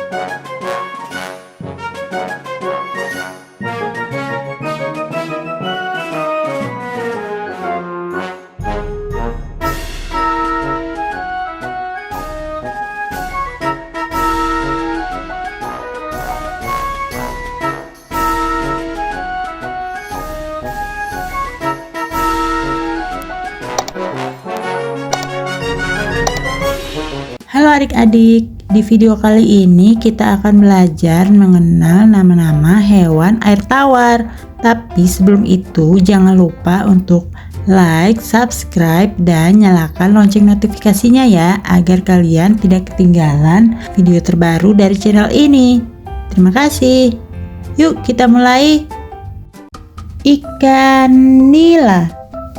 Halo adik-adik, di video kali ini kita akan belajar mengenal nama-nama hewan air tawar. Tapi sebelum itu jangan lupa untuk like, subscribe, dan nyalakan lonceng notifikasinya ya, agar kalian tidak ketinggalan video terbaru dari channel ini. Terima kasih. Yuk kita mulai. Ikan nila.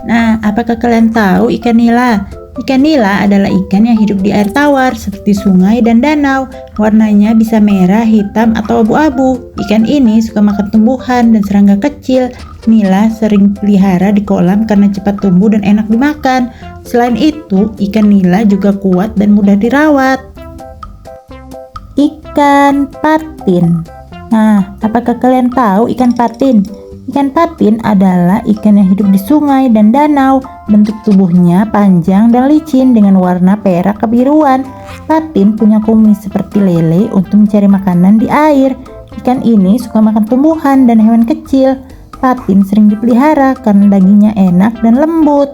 Nah, apakah kalian tahu ikan nila? Ikan nila adalah ikan yang hidup di air tawar seperti sungai dan danau. Warnanya bisa merah, hitam, atau abu-abu. Ikan ini suka makan tumbuhan dan serangga kecil. Nila sering pelihara di kolam karena cepat tumbuh dan enak dimakan. Selain itu, ikan nila juga kuat dan mudah dirawat. Ikan patin. Nah, apakah kalian tahu ikan patin? Ikan patin adalah ikan yang hidup di sungai dan danau. Bentuk tubuhnya panjang dan licin dengan warna perak kebiruan. Patin punya kumis seperti lele untuk mencari makanan di air. Ikan ini suka makan tumbuhan dan hewan kecil. Patin sering dipelihara karena dagingnya enak dan lembut.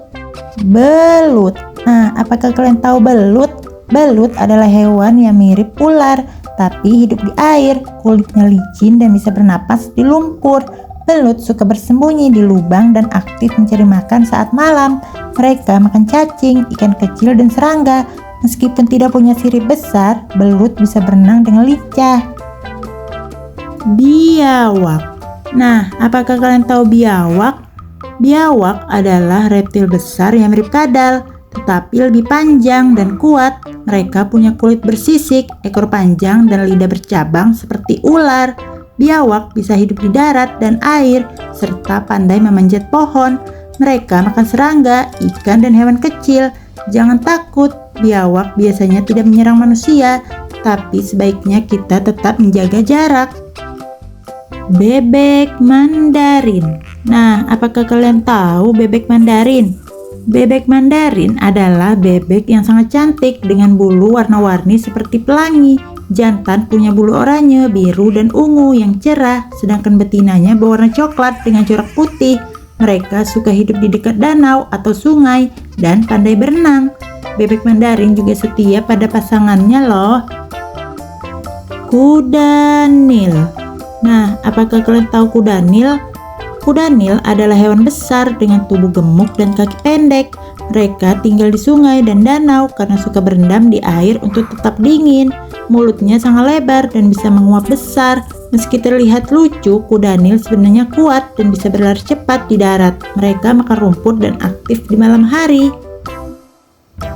Belut. Nah, apakah kalian tahu belut? Belut adalah hewan yang mirip ular, tapi hidup di air. Kulitnya licin dan bisa bernapas di lumpur. Belut suka bersembunyi di lubang dan aktif mencari makan saat malam. Mereka makan cacing, ikan kecil, dan serangga. Meskipun tidak punya sirip besar, belut bisa berenang dengan lincah. Biawak. Nah, apakah kalian tahu biawak? Biawak adalah reptil besar yang mirip kadal, tetapi lebih panjang dan kuat. Mereka punya kulit bersisik, ekor panjang, dan lidah bercabang seperti ular. Biawak bisa hidup di darat dan air, serta pandai memanjat pohon. Mereka makan serangga, ikan, dan hewan kecil. Jangan takut, biawak biasanya tidak menyerang manusia, tapi sebaiknya kita tetap menjaga jarak. Bebek Mandarin. Nah, apakah kalian tahu bebek Mandarin? Bebek Mandarin adalah bebek yang sangat cantik dengan bulu warna-warni seperti pelangi. Jantan punya bulu oranye, biru, dan ungu yang cerah, sedangkan betinanya berwarna coklat dengan corak putih. Mereka suka hidup di dekat danau atau sungai dan pandai berenang. Bebek Mandarin juga setia pada pasangannya loh. Kuda Nil. Nah, apakah kalian tahu kuda Nil? Kuda Nil adalah hewan besar dengan tubuh gemuk dan kaki pendek. Mereka tinggal di sungai dan danau karena suka berendam di air untuk tetap dingin. Mulutnya sangat lebar dan bisa menguap besar. Meski terlihat lucu, kuda Nil sebenarnya kuat dan bisa berlari cepat di darat. Mereka makan rumput dan aktif di malam hari.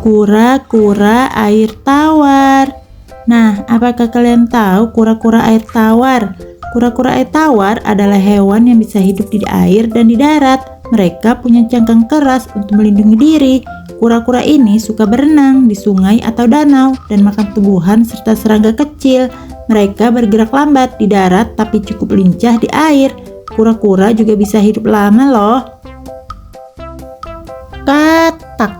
Kura-kura air tawar. Nah, apakah kalian tahu kura-kura air tawar? Kura-kura air tawar adalah hewan yang bisa hidup di air dan di darat. Mereka punya cangkang keras untuk melindungi diri. Kura-kura ini suka berenang di sungai atau danau dan makan tumbuhan serta serangga kecil. Mereka bergerak lambat di darat tapi cukup lincah di air. Kura-kura juga bisa hidup lama loh. Katak.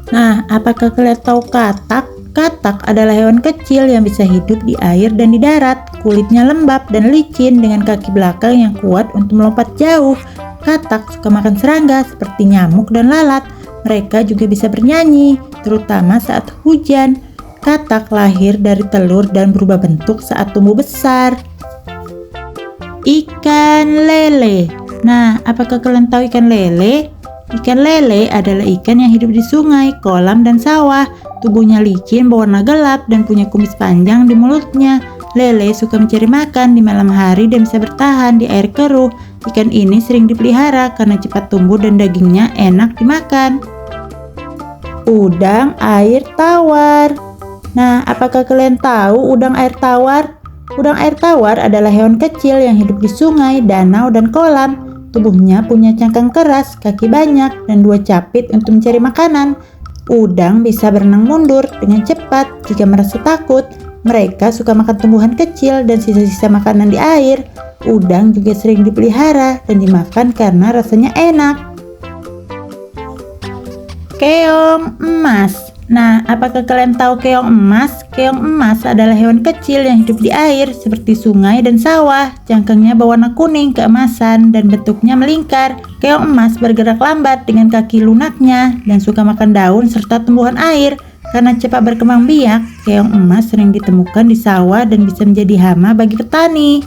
Nah, apakah kalian tahu katak? Katak adalah hewan kecil yang bisa hidup di air dan di darat. Kulitnya lembab dan licin dengan kaki belakang yang kuat untuk melompat jauh. Katak suka makan serangga seperti nyamuk dan lalat. Mereka juga bisa bernyanyi, terutama saat hujan. Katak lahir dari telur dan berubah bentuk saat tumbuh besar. Ikan lele. Nah, apakah kalian tahu ikan lele? Ikan lele adalah ikan yang hidup di sungai, kolam, dan sawah. Tubuhnya licin, berwarna gelap, dan punya kumis panjang di mulutnya. Lele suka mencari makan di malam hari dan bisa bertahan di air keruh. Ikan ini sering dipelihara karena cepat tumbuh dan dagingnya enak dimakan. Udang air tawar. Nah, apakah kalian tahu udang air tawar? Udang air tawar adalah hewan kecil yang hidup di sungai, danau, dan kolam. Tubuhnya punya cangkang keras, kaki banyak, dan 2 capit untuk mencari makanan. Udang bisa berenang mundur dengan cepat jika merasa takut. Mereka suka makan tumbuhan kecil dan sisa-sisa makanan di air. Udang juga sering dipelihara dan dimakan karena rasanya enak. Keong emas. Nah, apakah kalian tahu keong emas? Keong emas adalah hewan kecil yang hidup di air seperti sungai dan sawah. Cangkangnya berwarna kuning keemasan dan bentuknya melingkar. Keong emas bergerak lambat dengan kaki lunaknya dan suka makan daun serta tumbuhan air. Karena cepat berkembang biak, keong emas sering ditemukan di sawah dan bisa menjadi hama bagi petani.